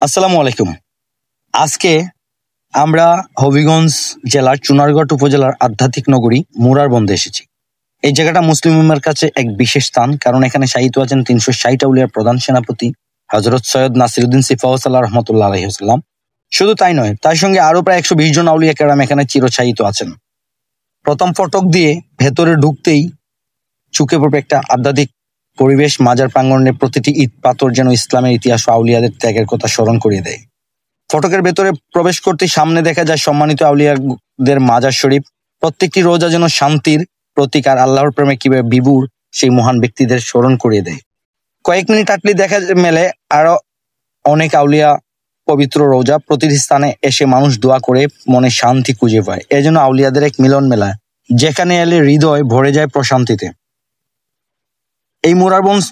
আসসালামু আলাইকুম। আজকে আমরা হবিগঞ্জ জেলার চুনারগড় উপজেলার আধ্যাত্মিক নগরী মুরারবন্দে এসেছি। এই জায়গাটা মুসলিম উম্মার কাছে এক বিশেষ স্থান, কারণ এখানে শায়িত আছেন ৩৬০ আউলিয়ার প্রধান সেনাপতি হযরত সৈয়দ নাসিরউদ্দিন সিফাউসাল্লাহ রহমতুল্লাহ আলাইহি ওয়াসাল্লাম। শুধু তাই নয়, তার সঙ্গে আরো প্রায় ১২০ জন আউলিয়া কেরাম এখানে চিরছায়িত আছেন। প্রথম ফটক দিয়ে ভেতরে ঢুকতেই চোখে পড়বে একটা আধ্যাত্মিক পরিবেশ। মাজার প্রাঙ্গণে প্রতিটি ইট পাথর যেন ইসলামের ইতিহাস ও আউলিয়াদের ত্যাগের কথা স্মরণ করিয়ে দেয়। ফটকের ভেতরে প্রবেশ করতে সামনে দেখা যায় সম্মানিত আউলিয়াদের মাজার শরীফ। প্রত্যেকটি রোজা যেন শান্তির প্রতীক আর আল্লাহর প্রেমে কিভাবে বিভোর সেই মহান ব্যক্তিদের স্মরণ করিয়ে দেয়। কয়েক মিনিট হাঁটলে দেখা মেলে আরো অনেক আউলিয়া পবিত্র রোজা। প্রতিটি স্থানে এসে মানুষ দোয়া করে মনে শান্তি খুঁজে পায়। এজন্য আউলিয়াদের এক মিলন মেলা, যেখানে এলে হৃদয় ভরে যায় প্রশান্তিতে। এই মুরারবঞ্জ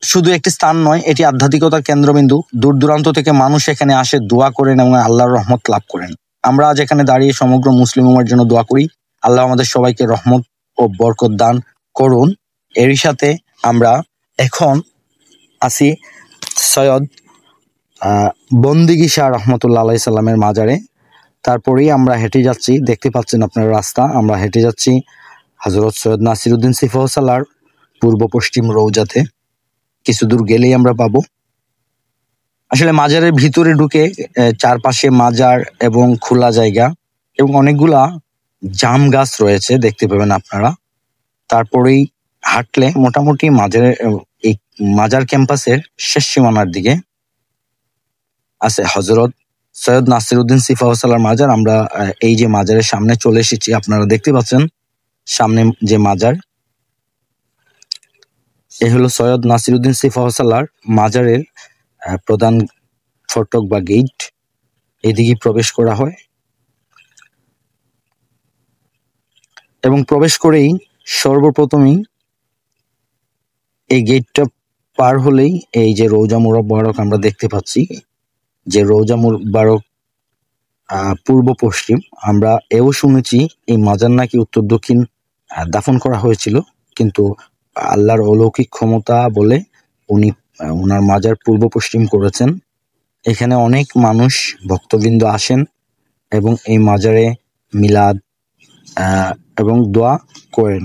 শুধু একটি স্থান নয়, এটি আধ্যাত্মিকতার কেন্দ্রবিন্দু। দূর দূরান্ত থেকে মানুষ এখানে আসে, দোয়া করেন এবং আল্লাহর রহমত লাভ করেন। আমরা আজ এখানে দাঁড়িয়ে সমগ্র মুসলিম উম্মার জন্য দোয়া করি, আল্লাহ আমাদের সবাইকে রহমত ও বরকত দান করুন। এরই সাথে আমরা এখন আসি সৈয়দ বন্দিগি শাহ রহমতুল্লাহ আলাইহি সাল্লামের মাজারে। তারপরেই আমরা হেঁটে যাচ্ছি, দেখতে পাচ্ছেন আপনার রাস্তা, আমরা হেঁটে যাচ্ছি হযরত সৈয়দ নাসিরউদ্দিন সিফাউসাল্লাহর পূর্ব পশ্চিম রৌজাতে। কিছু দূর গেলেই আমরা পাবো। আসলে মাজারের ভিতরে ঢুকে চারপাশে মাজার এবং খোলা জায়গা এবং অনেকগুলা জাম গাছ রয়েছে, দেখতে পাবেন আপনারা। তারপরেই হাঁটলে মোটামুটি এই মাজার ক্যাম্পাসের শেষ সীমানার দিকে আছে হযরত সৈয়দ নাসিরউদ্দিন সিফাউসাল্লাহর মাজার। আমরা এই যে মাজারের সামনে চলে এসেছি, আপনারা দেখতে পাচ্ছেন সামনে যে মাজার, এ হলো সৈয়দ নাসিরউদ্দিন সিফাউসাল্লাহর মাজারের প্রধান ফটক বা গেট। এদিকে প্রবেশ করা হয় এবং প্রবেশ করেই সর্বপ্রথমেই এই গেটটা পার হলেই এই যে রওজা মুবারক আমরা দেখতে পাচ্ছি, যে রওজা মুবারক পূর্ব পশ্চিম। আমরা এও শুনেছি এই মাজার নাকি উত্তর দক্ষিণ দাফন করা হয়েছিল, কিন্তু আল্লাহর অলৌকিক ক্ষমতা বলে উনি ওনার মাজার পূর্ব পশ্চিম করেছেন। এখানে অনেক মানুষ ভক্তবৃন্দ আসেন এবং এই মাজারে মিলাদ এবং দোয়া করেন।